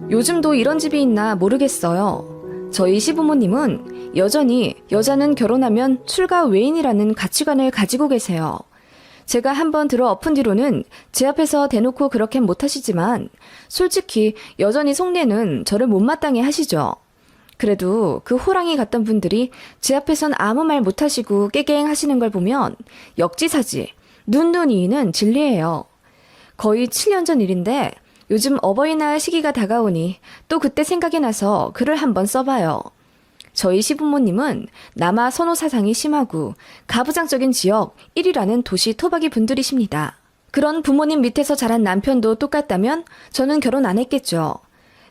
요즘도 이런 집이 있나 모르겠어요. 저희 시부모님은 여전히 여자는 결혼하면 출가 외인이라는 가치관을 가지고 계세요. 제가 한번 들어 엎은 뒤로는 제 앞에서 대놓고 그렇게 못하시지만 솔직히 여전히 속내는 저를 못마땅해 하시죠. 그래도 그 호랑이 같던 분들이 제 앞에선 아무 말 못하시고 깨갱 하시는 걸 보면 역지사지, 눈이는 진리예요. 거의 7년 전 일인데 요즘 어버이날 시기가 다가오니 또 그때 생각이 나서 글을 한번 써봐요. 저희 시부모님은 남아 선호 사상이 심하고 가부장적인 지역 1위라는 도시 토박이 분들이십니다. 그런 부모님 밑에서 자란 남편도 똑같다면 저는 결혼 안 했겠죠.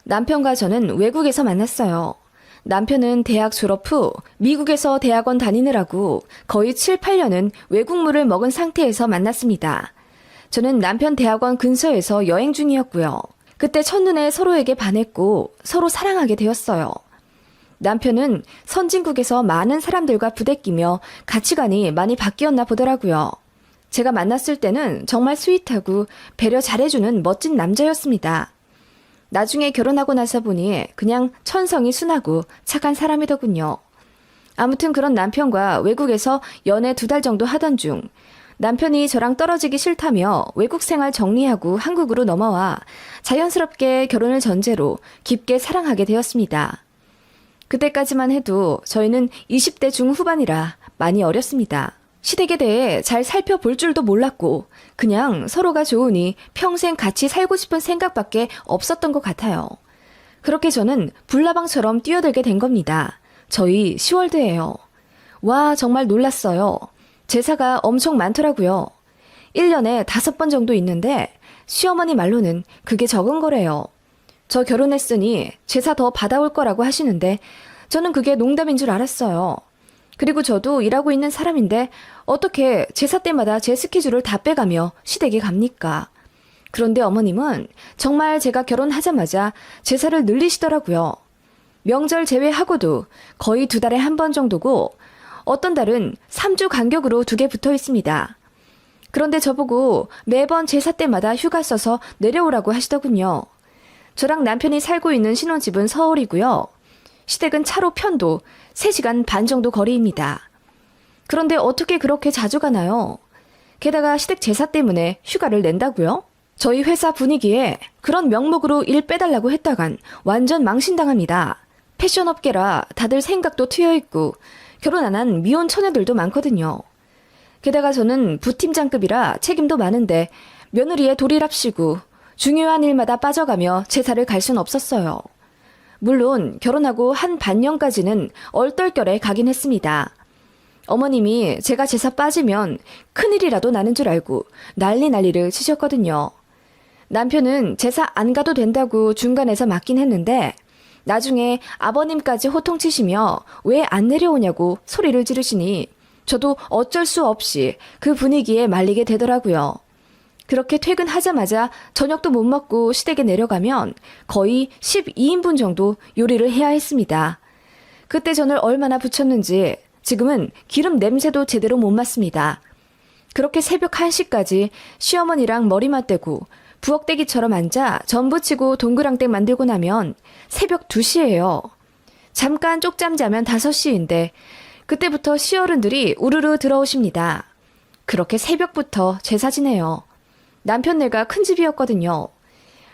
남편과 저는 외국에서 만났어요. 남편은 대학 졸업 후 미국에서 대학원 다니느라고 거의 7, 8년은 외국물을 먹은 상태에서 만났습니다. 저는 남편 대학원 근처에서 여행 중이었고요. 그때 첫눈에 서로에게 반했고 서로 사랑하게 되었어요. 남편은 선진국에서 많은 사람들과 부대끼며 가치관이 많이 바뀌었나 보더라고요. 제가 만났을 때는 정말 스윗하고 배려 잘해주는 멋진 남자였습니다. 나중에 결혼하고 나서 보니 그냥 천성이 순하고 착한 사람이더군요. 아무튼 그런 남편과 외국에서 연애 2달 정도 하던 중 남편이 저랑 떨어지기 싫다며 외국 생활 정리하고 한국으로 넘어와 자연스럽게 결혼을 전제로 깊게 사랑하게 되었습니다. 그때까지만 해도 저희는 20대 중후반이라 많이 어렸습니다. 시댁에 대해 잘 살펴볼 줄도 몰랐고 그냥 서로가 좋으니 평생 같이 살고 싶은 생각밖에 없었던 것 같아요. 그렇게 저는 불나방처럼 뛰어들게 된 겁니다. 저희 10월드예요. 와, 정말 놀랐어요. 제사가 엄청 많더라고요. 1년에 5번 정도 있는데 시어머니 말로는 그게 적은 거래요. 저 결혼했으니 제사 더 받아올 거라고 하시는데 저는 그게 농담인 줄 알았어요. 그리고 저도 일하고 있는 사람인데 어떻게 제사 때마다 제 스케줄을 다 빼가며 시댁에 갑니까? 그런데 어머님은 정말 제가 결혼하자마자 제사를 늘리시더라고요. 명절 제외하고도 거의 2달에 1번 정도고 어떤 달은 3주 간격으로 2개 붙어 있습니다. 그런데 저보고 매번 제사 때마다 휴가 써서 내려오라고 하시더군요. 저랑 남편이 살고 있는 신혼집은 서울이고요. 시댁은 차로 편도 3시간 반 정도 거리입니다. 그런데 어떻게 그렇게 자주 가나요? 게다가 시댁 제사 때문에 휴가를 낸다고요? 저희 회사 분위기에 그런 명목으로 일 빼달라고 했다간 완전 망신당합니다. 패션업계라 다들 생각도 트여있고 결혼 안 한 미혼 처녀들도 많거든요. 게다가 저는 부팀장급이라 책임도 많은데 며느리의 도리랍시고 중요한 일마다 빠져가며 제사를 갈 순 없었어요. 물론 결혼하고 한 반년까지는 얼떨결에 가긴 했습니다. 어머님이 제가 제사 빠지면 큰일이라도 나는 줄 알고 난리를 치셨거든요. 남편은 제사 안 가도 된다고 중간에서 맞긴 했는데 나중에 아버님까지 호통치시며 왜 안 내려오냐고 소리를 지르시니 저도 어쩔 수 없이 그 분위기에 말리게 되더라고요. 그렇게 퇴근하자마자 저녁도 못 먹고 시댁에 내려가면 거의 12인분 정도 요리를 해야 했습니다. 그때 전을 얼마나 부쳤는지 지금은 기름 냄새도 제대로 못 맡습니다. 그렇게 새벽 1시까지 시어머니랑 머리 맞대고 부엌대기처럼 앉아 전 부치고 동그랑땡 만들고 나면 새벽 2시예요. 잠깐 쪽잠 자면 5시인데 그때부터 시어른들이 우르르 들어오십니다. 그렇게 새벽부터 제사 지내요. 남편네가 큰 집이었거든요.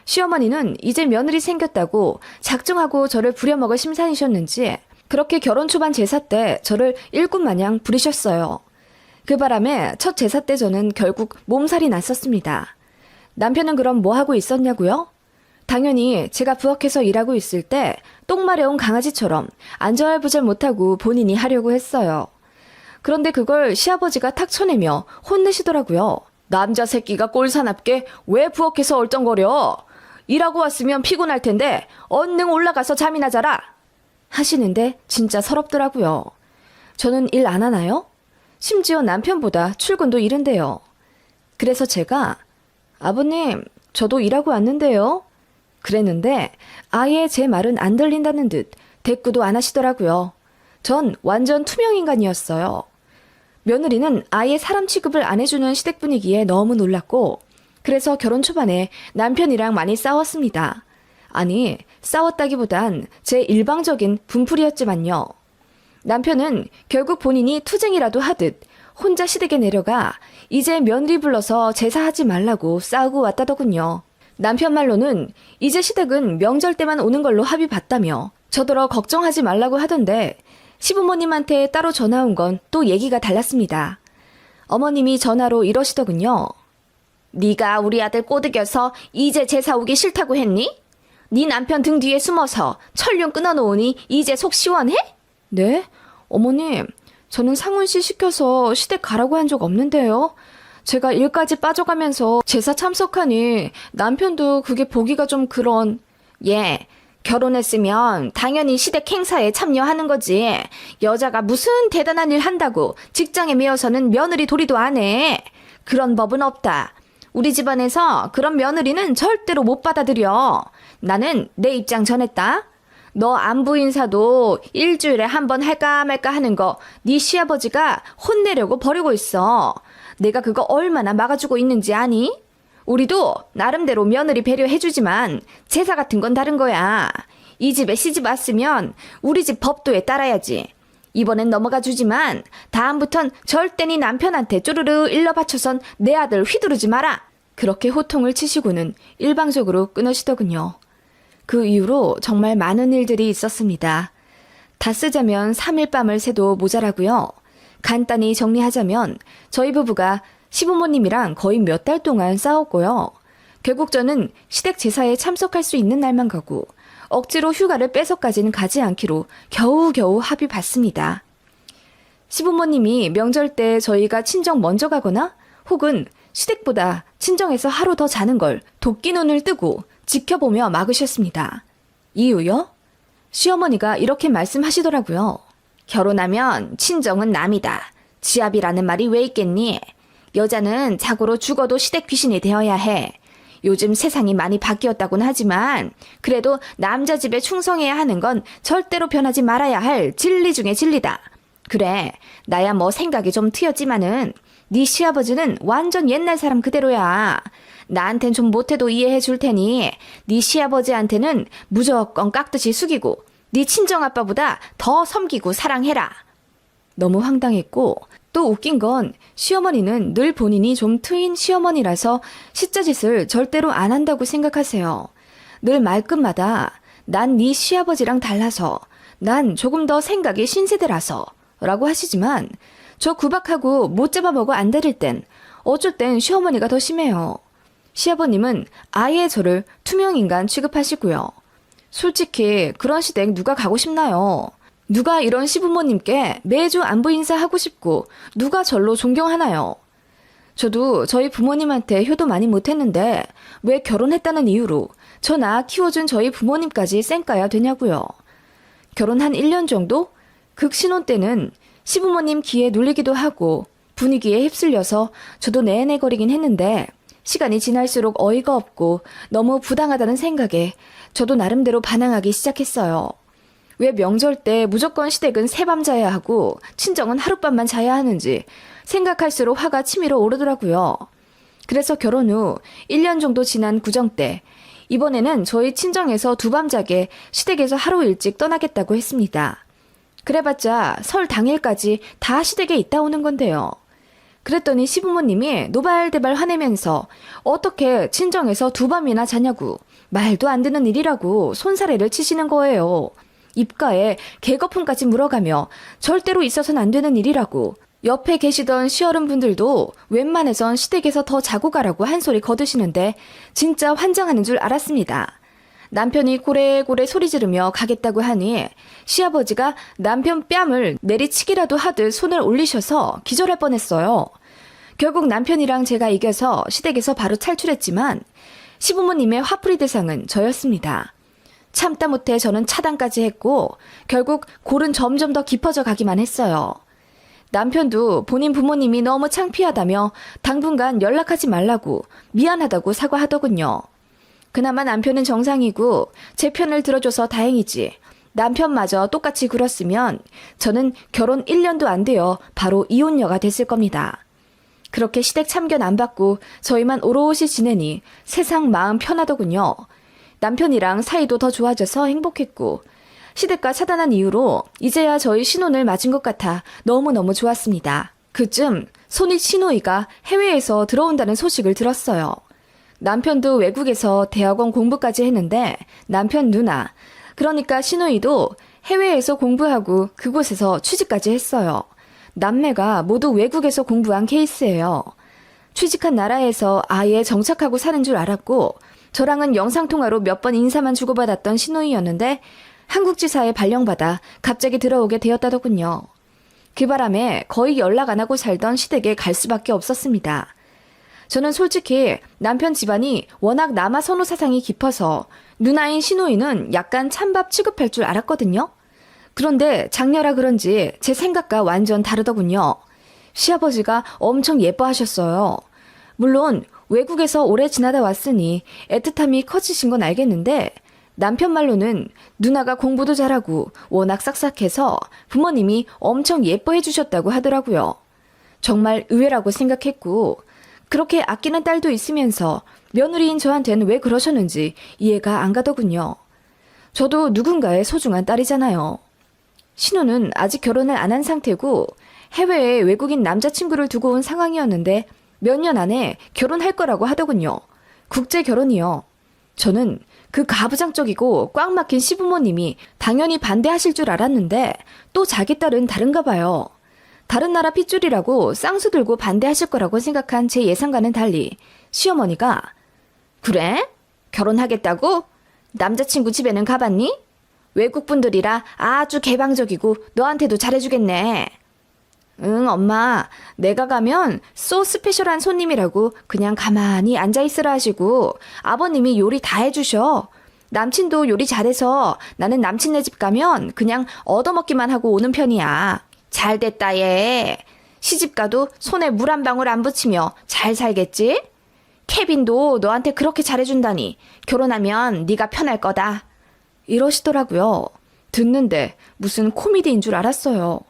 시어머니는 이제 며느리 생겼다고 작정하고 저를 부려먹을 심산이셨는지 그렇게 결혼 초반 제사 때 저를 일꾼 마냥 부리셨어요. 그 바람에 첫 제사 때 저는 결국 몸살이 났었습니다. 남편은 그럼 뭐 하고 있었냐고요? 당연히 제가 부엌에서 일하고 있을 때 똥 마려운 강아지처럼 안절부절 못하고 본인이 하려고 했어요. 그런데 그걸 시아버지가 탁 쳐내며 혼내시더라고요. 남자 새끼가 꼴사납게 왜 부엌에서 얼쩡거려? 일하고 왔으면 피곤할 텐데 얼른 올라가서 잠이나 자라! 하시는데 진짜 서럽더라고요. 저는 일 안 하나요? 심지어 남편보다 출근도 이른데요. 그래서 제가 아버님, 저도 일하고 왔는데요. 그랬는데 아예 제 말은 안 들린다는 듯 대꾸도 안 하시더라고요. 전 완전 투명인간이었어요. 며느리는 아예 사람 취급을 안 해주는 시댁 분위기에 너무 놀랐고 그래서 결혼 초반에 남편이랑 많이 싸웠습니다. 아니, 싸웠다기보단 제 일방적인 분풀이였지만요. 남편은 결국 본인이 투쟁이라도 하듯 혼자 시댁에 내려가 이제 며느리 불러서 제사하지 말라고 싸우고 왔다더군요. 남편 말로는 이제 시댁은 명절 때만 오는 걸로 합의 봤다며 저더러 걱정하지 말라고 하던데 시부모님한테 따로 전화 온 건 또 얘기가 달랐습니다. 어머님이 전화로 이러시더군요. 네가 우리 아들 꼬드겨서 이제 제사 오기 싫다고 했니? 네 남편 등 뒤에 숨어서 천륜 끊어놓으니 이제 속 시원해? 네? 어머님, 저는 상훈 씨 시켜서 시댁 가라고 한 적 없는데요. 제가 일까지 빠져가면서 제사 참석하니 남편도 그게 보기가 좀 그런... 예, 결혼했으면 당연히 시댁 행사에 참여하는 거지. 여자가 무슨 대단한 일 한다고 직장에 매여서는 며느리 도리도 안 해. 그런 법은 없다. 우리 집안에서 그런 며느리는 절대로 못 받아들여. 나는 내 입장 전했다. 너 안부 인사도 일주일에 한 번 할까 말까 하는 거 네 시아버지가 혼내려고 버리고 있어. 내가 그거 얼마나 막아주고 있는지 아니? 우리도 나름대로 며느리 배려해주지만 제사 같은 건 다른 거야. 이 집에 시집 왔으면 우리 집 법도에 따라야지. 이번엔 넘어가 주지만 다음부턴 절대 네 남편한테 쪼르르 일러 바쳐선 내 아들 휘두르지 마라. 그렇게 호통을 치시고는 일방적으로 끊으시더군요. 그 이후로 정말 많은 일들이 있었습니다. 다 쓰자면 3일 밤을 새도 모자라고요. 간단히 정리하자면 저희 부부가 시부모님이랑 거의 몇 달 동안 싸웠고요. 결국 저는 시댁 제사에 참석할 수 있는 날만 가고 억지로 휴가를 빼서까지는 가지 않기로 겨우겨우 합의 봤습니다. 시부모님이 명절 때 저희가 친정 먼저 가거나 혹은 시댁보다 친정에서 하루 더 자는 걸 도끼 눈을 뜨고 지켜보며 막으셨습니다. 이유요? 시어머니가 이렇게 말씀하시더라고요. 결혼하면 친정은 남이다. 지압이라는 말이 왜 있겠니? 여자는 자고로 죽어도 시댁 귀신이 되어야 해. 요즘 세상이 많이 바뀌었다고는 하지만 그래도 남자 집에 충성해야 하는 건 절대로 변하지 말아야 할 진리 중의 진리다. 그래, 나야 뭐 생각이 좀 트였지만은 네 시아버지는 완전 옛날 사람 그대로야. 나한텐 좀 못해도 이해해 줄 테니 네 시아버지한테는 무조건 깍듯이 숙이고 네 친정아빠보다 더 섬기고 사랑해라. 너무 황당했고 또 웃긴 건 시어머니는 늘 본인이 좀 트인 시어머니라서 시짜짓을 절대로 안 한다고 생각하세요. 늘 말끝마다 난 네 시아버지랑 달라서, 난 조금 더 생각이 신세대라서 라고 하시지만 저 구박하고 못 잡아먹어 안 들을 땐 어쩔 땐 시어머니가 더 심해요. 시아버님은 아예 저를 투명인간 취급하시고요. 솔직히 그런 시댁 누가 가고 싶나요? 누가 이런 시부모님께 매주 안부 인사하고 싶고 누가 절로 존경하나요? 저도 저희 부모님한테 효도 많이 못했는데 왜 결혼했다는 이유로 저 나 키워준 저희 부모님까지 쌩까야 되냐고요. 결혼 한 1년 정도? 극신혼 때는 시부모님 기에 눌리기도 하고 분위기에 휩쓸려서 저도 내내거리긴 했는데 시간이 지날수록 어이가 없고 너무 부당하다는 생각에 저도 나름대로 반항하기 시작했어요. 왜 명절 때 무조건 시댁은 새밤 자야 하고 친정은 하룻밤만 자야 하는지 생각할수록 화가 치밀어 오르더라고요. 그래서 결혼 후 1년 정도 지난 구정 때 이번에는 저희 친정에서 두밤 자게 시댁에서 하루 일찍 떠나겠다고 했습니다. 그래봤자 설 당일까지 다 시댁에 있다 오는 건데요. 그랬더니 시부모님이 노발대발 화내면서 어떻게 친정에서 두밤이나 자냐고 말도 안 되는 일이라고 손사래를 치시는 거예요. 입가에 개거품까지 물어가며 절대로 있어서는 안 되는 일이라고 옆에 계시던 시어른분들도 웬만해선 시댁에서 더 자고 가라고 한 소리 거두시는데 진짜 환장하는 줄 알았습니다. 남편이 고래고래 소리 지르며 가겠다고 하니 시아버지가 남편 뺨을 내리치기라도 하듯 손을 올리셔서 기절할 뻔했어요. 결국 남편이랑 제가 이겨서 시댁에서 바로 탈출했지만 시부모님의 화풀이 대상은 저였습니다. 참다 못해 저는 차단까지 했고 결국 골은 점점 더 깊어져 가기만 했어요. 남편도 본인 부모님이 너무 창피하다며 당분간 연락하지 말라고 미안하다고 사과하더군요. 그나마 남편은 정상이고 제 편을 들어줘서 다행이지. 남편마저 똑같이 굴었으면 저는 결혼 1년도 안 되어 바로 이혼녀가 됐을 겁니다. 그렇게 시댁 참견 안 받고 저희만 오롯이 지내니 세상 마음 편하더군요. 남편이랑 사이도 더 좋아져서 행복했고 시댁과 차단한 이후로 이제야 저희 신혼을 맞은 것 같아 너무너무 좋았습니다. 그쯤 손이 시노이가 해외에서 들어온다는 소식을 들었어요. 남편도 외국에서 대학원 공부까지 했는데 남편 누나, 그러니까 시노이도 해외에서 공부하고 그곳에서 취직까지 했어요. 남매가 모두 외국에서 공부한 케이스예요. 취직한 나라에서 아예 정착하고 사는 줄 알았고 저랑은 영상통화로 몇 번 인사만 주고받았던 시노이였는데 한국지사에 발령받아 갑자기 들어오게 되었다더군요. 그 바람에 거의 연락 안 하고 살던 시댁에 갈 수밖에 없었습니다. 저는 솔직히 남편 집안이 워낙 남아 선호 사상이 깊어서 누나인 시노이는 약간 찬밥 취급할 줄 알았거든요. 그런데 장녀라 그런지 제 생각과 완전 다르더군요. 시아버지가 엄청 예뻐하셨어요. 물론 외국에서 오래 지나다 왔으니 애틋함이 커지신 건 알겠는데 남편 말로는 누나가 공부도 잘하고 워낙 싹싹해서 부모님이 엄청 예뻐해 주셨다고 하더라고요. 정말 의외라고 생각했고 그렇게 아끼는 딸도 있으면서 며느리인 저한테는 왜 그러셨는지 이해가 안 가더군요. 저도 누군가의 소중한 딸이잖아요. 신우는 아직 결혼을 안 한 상태고 해외에 외국인 남자친구를 두고 온 상황이었는데 몇 년 안에 결혼할 거라고 하더군요. 국제 결혼이요. 저는 그 가부장적이고 꽉 막힌 시부모님이 당연히 반대하실 줄 알았는데 또 자기 딸은 다른가 봐요. 다른 나라 핏줄이라고 쌍수 들고 반대하실 거라고 생각한 제 예상과는 달리 시어머니가 그래? 결혼하겠다고? 남자친구 집에는 가봤니? 외국분들이라 아주 개방적이고 너한테도 잘해주겠네. 응, 엄마. 내가 가면 소 스페셜한 손님이라고 그냥 가만히 앉아있으라 하시고 아버님이 요리 다 해주셔. 남친도 요리 잘해서 나는 남친네 집 가면 그냥 얻어먹기만 하고 오는 편이야. 잘됐다 얘. 시집가도 손에 물 한 방울 안 붙이며 잘 살겠지? 케빈도 너한테 그렇게 잘해준다니 결혼하면 네가 편할 거다. 이러시더라고요. 듣는데 무슨 코미디인 줄 알았어요.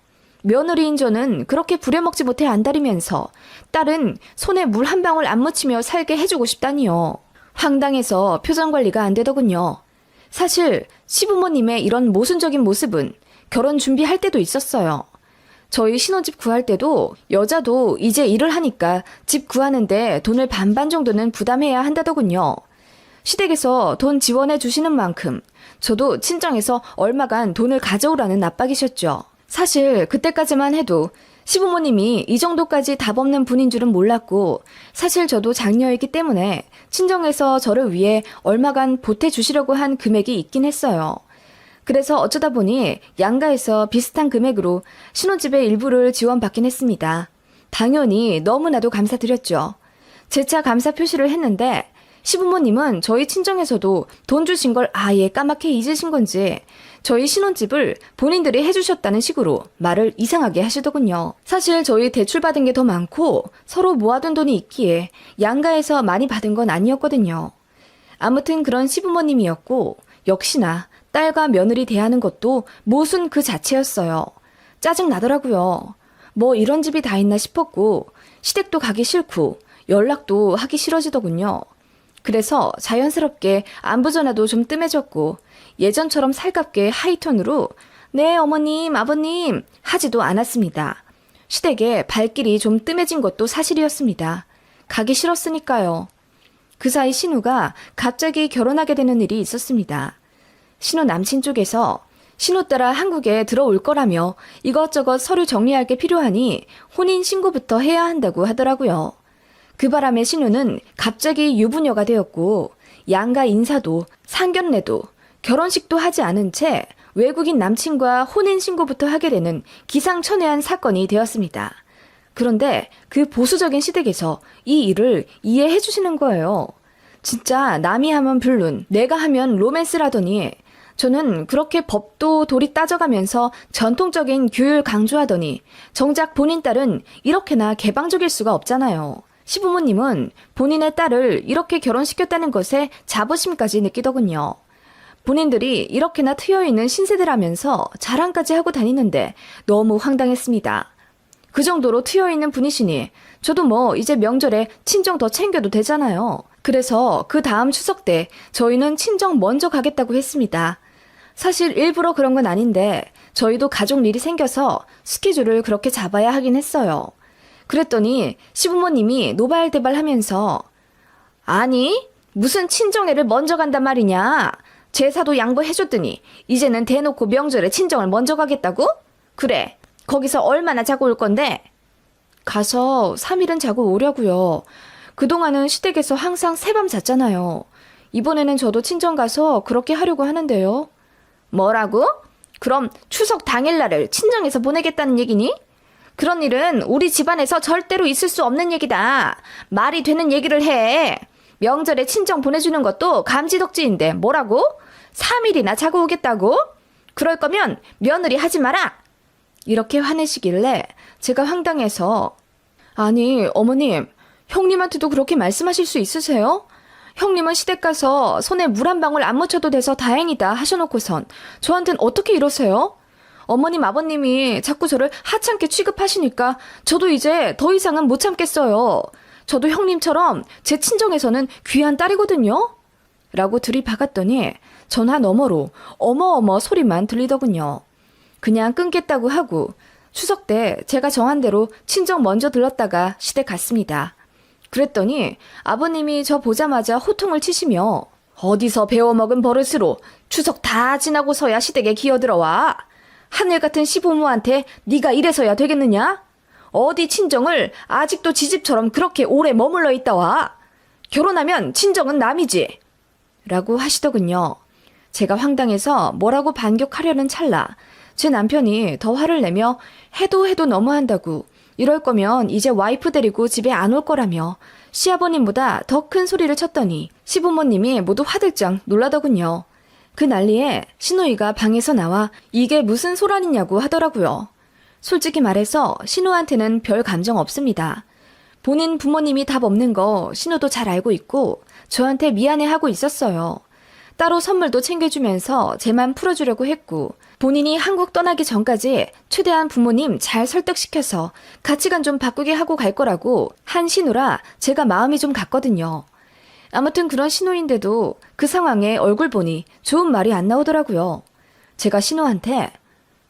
며느리인 저는 그렇게 부려먹지 못해 안달이면서 딸은 손에 물 한 방울 안 묻히며 살게 해주고 싶다니요. 황당해서 표정 관리가 안 되더군요. 사실 시부모님의 이런 모순적인 모습은 결혼 준비할 때도 있었어요. 저희 신혼집 구할 때도 여자도 이제 일을 하니까 집 구하는데 돈을 반반 정도는 부담해야 한다더군요. 시댁에서 돈 지원해 주시는 만큼 저도 친정에서 얼마간 돈을 가져오라는 압박이셨죠. 사실 그때까지만 해도 시부모님이 이 정도까지 답 없는 분인 줄은 몰랐고 사실 저도 장녀이기 때문에 친정에서 저를 위해 얼마간 보태주시려고 한 금액이 있긴 했어요. 그래서 어쩌다 보니 양가에서 비슷한 금액으로 신혼집의 일부를 지원받긴 했습니다. 당연히 너무나도 감사드렸죠. 재차 감사 표시를 했는데 시부모님은 저희 친정에서도 돈 주신 걸 아예 까맣게 잊으신 건지 저희 신혼집을 본인들이 해주셨다는 식으로 말을 이상하게 하시더군요. 사실 저희 대출받은 게 더 많고 서로 모아둔 돈이 있기에 양가에서 많이 받은 건 아니었거든요. 아무튼 그런 시부모님이었고 역시나 딸과 며느리 대하는 것도 모순 그 자체였어요. 짜증 나더라고요. 뭐 이런 집이 다 있나 싶었고 시댁도 가기 싫고 연락도 하기 싫어지더군요. 그래서 자연스럽게 안부 전화도 좀 뜸해졌고 예전처럼 살갑게 하이톤으로 네 어머님 아버님 하지도 않았습니다. 시댁에 발길이 좀 뜸해진 것도 사실이었습니다. 가기 싫었으니까요. 그 사이 신우가 갑자기 결혼하게 되는 일이 있었습니다. 신우 남친 쪽에서 신우 따라 한국에 들어올 거라며 이것저것 서류 정리할 게 필요하니 혼인신고부터 해야 한다고 하더라고요. 그 바람에 신우는 갑자기 유부녀가 되었고 양가 인사도 상견례도 결혼식도 하지 않은 채 외국인 남친과 혼인신고부터 하게 되는 기상천외한 사건이 되었습니다. 그런데 그 보수적인 시댁에서 이 일을 이해해 주시는 거예요. 진짜 남이 하면 불륜, 내가 하면 로맨스라더니 저는 그렇게 법도 도리 따져가면서 전통적인 규율 강조하더니 정작 본인 딸은 이렇게나 개방적일 수가 없잖아요. 시부모님은 본인의 딸을 이렇게 결혼시켰다는 것에 자부심까지 느끼더군요. 본인들이 이렇게나 트여있는 신세대라면서 자랑까지 하고 다니는데 너무 황당했습니다. 그 정도로 트여있는 분이시니 저도 뭐 이제 명절에 친정 더 챙겨도 되잖아요. 그래서 그 다음 추석 때 저희는 친정 먼저 가겠다고 했습니다. 사실 일부러 그런 건 아닌데 저희도 가족 일이 생겨서 스케줄을 그렇게 잡아야 하긴 했어요. 그랬더니 시부모님이 노발대발 하면서 아니 무슨 친정애를 먼저 간단 말이냐. 제사도 양보해줬더니 이제는 대놓고 명절에 친정을 먼저 가겠다고? 그래 거기서 얼마나 자고 올 건데? 가서 3일은 자고 오려고요. 그동안은 시댁에서 항상 새밤 잤잖아요. 이번에는 저도 친정 가서 그렇게 하려고 하는데요. 뭐라고? 그럼 추석 당일날을 친정에서 보내겠다는 얘기니? 그런 일은 우리 집안에서 절대로 있을 수 없는 얘기다. 말이 되는 얘기를 해. 명절에 친정 보내주는 것도 감지덕지인데 뭐라고? 3일이나 자고 오겠다고? 그럴 거면 며느리 하지 마라. 이렇게 화내시길래 제가 황당해서 아니 어머님 형님한테도 그렇게 말씀하실 수 있으세요? 형님은 시댁 가서 손에 물 한 방울 안 묻혀도 돼서 다행이다 하셔놓고선 저한텐 어떻게 이러세요? 어머님 아버님이 자꾸 저를 하찮게 취급하시니까 저도 이제 더 이상은 못 참겠어요. 저도 형님처럼 제 친정에서는 귀한 딸이거든요. 라고 들이박았더니 전화 너머로 어머어머 소리만 들리더군요. 그냥 끊겠다고 하고 추석 때 제가 정한 대로 친정 먼저 들렀다가 시댁 갔습니다. 그랬더니 아버님이 저 보자마자 호통을 치시며 어디서 배워먹은 버릇으로 추석 다 지나고서야 시댁에 기어들어와. 하늘 같은 시부모한테 네가 이래서야 되겠느냐? 어디 친정을 아직도 지집처럼 그렇게 오래 머물러 있다 와. 결혼하면 친정은 남이지. 라고 하시더군요. 제가 황당해서 뭐라고 반격하려는 찰나 제 남편이 더 화를 내며 해도 너무한다고 이럴 거면 이제 와이프 데리고 집에 안 올 거라며 시아버님보다 더 큰 소리를 쳤더니 시부모님이 모두 화들짝 놀라더군요. 그 난리에 신우이가 방에서 나와 이게 무슨 소란이냐고 하더라고요. 솔직히 말해서 신우한테는 별 감정 없습니다. 본인 부모님이 답 없는 거 신우도 잘 알고 있고 저한테 미안해하고 있었어요. 따로 선물도 챙겨주면서 제 맘 풀어주려고 했고 본인이 한국 떠나기 전까지 최대한 부모님 잘 설득시켜서 가치관 좀 바꾸게 하고 갈 거라고 한 신우라 제가 마음이 좀 갔거든요. 아무튼 그런 신우인데도 그 상황에 얼굴 보니 좋은 말이 안 나오더라고요. 제가 신우한테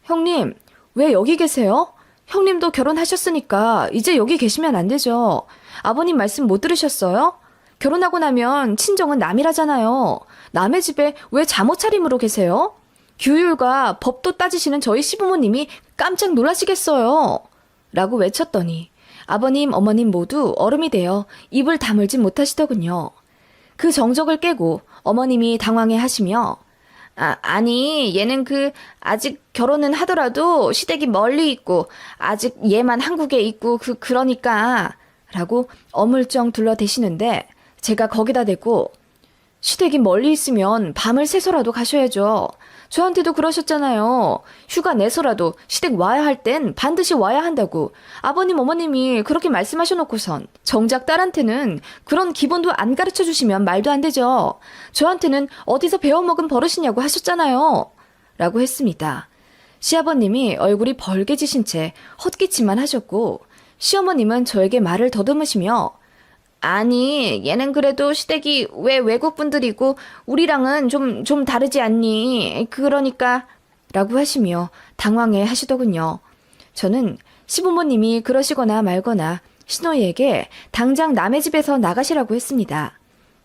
형님 왜 여기 계세요? 형님도 결혼하셨으니까 이제 여기 계시면 안 되죠. 아버님 말씀 못 들으셨어요? 결혼하고 나면 친정은 남이라잖아요. 남의 집에 왜 잠옷 차림으로 계세요? 규율과 법도 따지시는 저희 시부모님이 깜짝 놀라시겠어요. 라고 외쳤더니 아버님, 어머님 모두 얼음이 되어 입을 다물지 못하시더군요. 그 정적을 깨고 어머님이 당황해 하시며 아니 얘는 아직 결혼은 하더라도 시댁이 멀리 있고 아직 얘만 한국에 있고 그러니까 라고 어물쩡 둘러대시는데 제가 거기다 대고 시댁이 멀리 있으면 밤을 새서라도 가셔야죠. 저한테도 그러셨잖아요. 휴가 내서라도 시댁 와야 할 땐 반드시 와야 한다고 아버님 어머님이 그렇게 말씀하셔놓고선 정작 딸한테는 그런 기본도 안 가르쳐 주시면 말도 안 되죠. 저한테는 어디서 배워먹은 버릇이냐고 하셨잖아요. 라고 했습니다. 시아버님이 얼굴이 벌개지신 채 헛기침만 하셨고 시어머님은 저에게 말을 더듬으시며 아니 얘는 그래도 시댁이 왜 외국분들이고 우리랑은 좀 다르지 않니? 그러니까 라고 하시며 당황해 하시더군요. 저는 시부모님이 그러시거나 말거나 신우이에게 당장 남의 집에서 나가시라고 했습니다.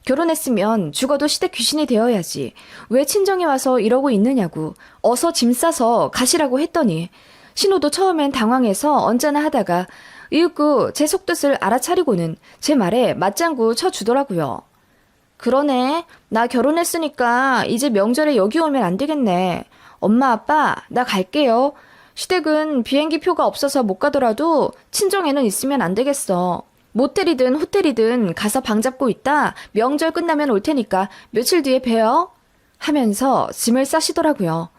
결혼했으면 죽어도 시댁 귀신이 되어야지 왜 친정에 와서 이러고 있느냐고 어서 짐 싸서 가시라고 했더니 신우도 처음엔 당황해서 언짢아 하다가 이윽고 제 속뜻을 알아차리고는 제 말에 맞장구 쳐주더라고요. 그러네. 나 결혼했으니까 이제 명절에 여기 오면 안 되겠네. 엄마 아빠 나 갈게요. 시댁은 비행기 표가 없어서 못 가더라도 친정에는 있으면 안 되겠어. 모텔이든 호텔이든 가서 방 잡고 있다 명절 끝나면 올 테니까 며칠 뒤에 봬요. 하면서 짐을 싸시더라고요.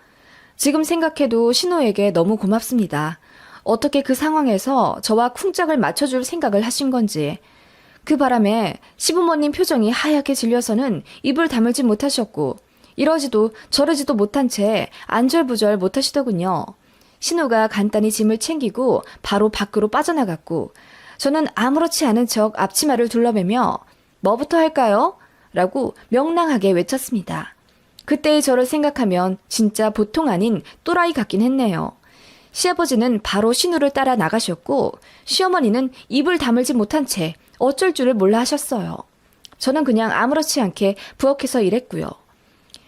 지금 생각해도 신우에게 너무 고맙습니다. 어떻게 그 상황에서 저와 쿵짝을 맞춰줄 생각을 하신 건지. 그 바람에 시부모님 표정이 하얗게 질려서는 입을 다물지 못하셨고 이러지도 저러지도 못한 채 안절부절 못하시더군요. 신우가 간단히 짐을 챙기고 바로 밖으로 빠져나갔고 저는 아무렇지 않은 척 앞치마를 둘러매며 뭐부터 할까요? 라고 명랑하게 외쳤습니다. 그때의 저를 생각하면 진짜 보통 아닌 또라이 같긴 했네요. 시아버지는 바로 신우를 따라 나가셨고 시어머니는 입을 다물지 못한 채 어쩔 줄을 몰라 하셨어요. 저는 그냥 아무렇지 않게 부엌에서 일했고요.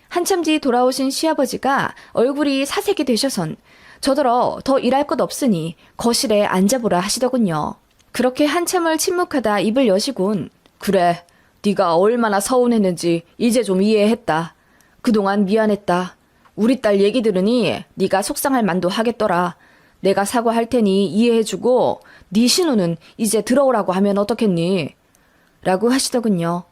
한참 뒤 돌아오신 시아버지가 얼굴이 사색이 되셔선 저더러 더 일할 것 없으니 거실에 앉아보라 하시더군요. 그렇게 한참을 침묵하다 입을 여시곤 그래, 네가 얼마나 서운했는지 이제 좀 이해했다. 그동안 미안했다. 우리 딸 얘기 들으니 네가 속상할 만도 하겠더라. 내가 사과할 테니 이해해주고 네 신우는 이제 들어오라고 하면 어떻겠니? 라고 하시더군요.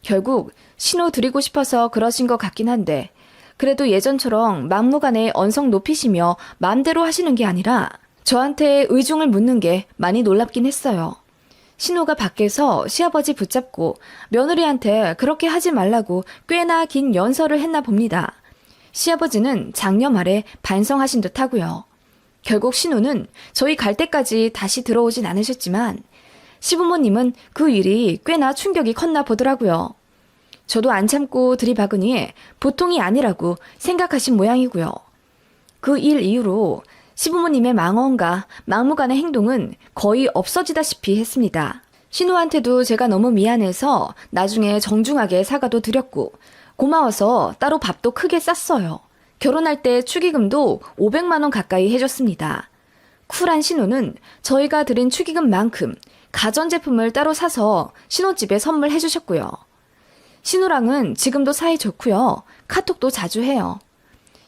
결국 신우 드리고 싶어서 그러신 것 같긴 한데 그래도 예전처럼 막무가내 언성 높이시며 마음대로 하시는 게 아니라 저한테 의중을 묻는 게 많이 놀랍긴 했어요. 신우가 밖에서 시아버지 붙잡고 며느리한테 그렇게 하지 말라고 꽤나 긴 연설을 했나 봅니다. 시아버지는 장녀 말에 반성하신 듯 하고요. 결국 신우는 저희 갈 때까지 다시 들어오진 않으셨지만 시부모님은 그 일이 꽤나 충격이 컸나 보더라고요. 저도 안 참고 들이박으니 보통이 아니라고 생각하신 모양이고요. 그 일 이후로 시부모님의 망언과 막무가내 행동은 거의 없어지다시피 했습니다. 신우한테도 제가 너무 미안해서 나중에 정중하게 사과도 드렸고 고마워서 따로 밥도 크게 쌌어요. 결혼할 때 축의금도 500만 원 가까이 해줬습니다. 쿨한 신우는 저희가 드린 축의금만큼 가전제품을 따로 사서 신우집에 선물해 주셨고요. 신우랑은 지금도 사이 좋고요. 카톡도 자주 해요.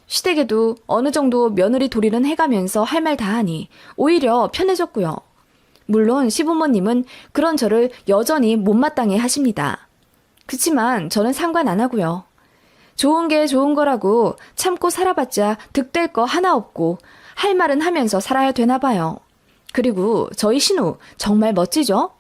시댁에도 어느 정도 며느리 도리는 해가면서 할 말 다 하니 오히려 편해졌고요. 물론 시부모님은 그런 저를 여전히 못마땅해 하십니다. 그치만 저는 상관 안 하고요. 좋은 게 좋은 거라고 참고 살아봤자 득될 거 하나 없고 할 말은 하면서 살아야 되나 봐요. 그리고 저희 신우 정말 멋지죠?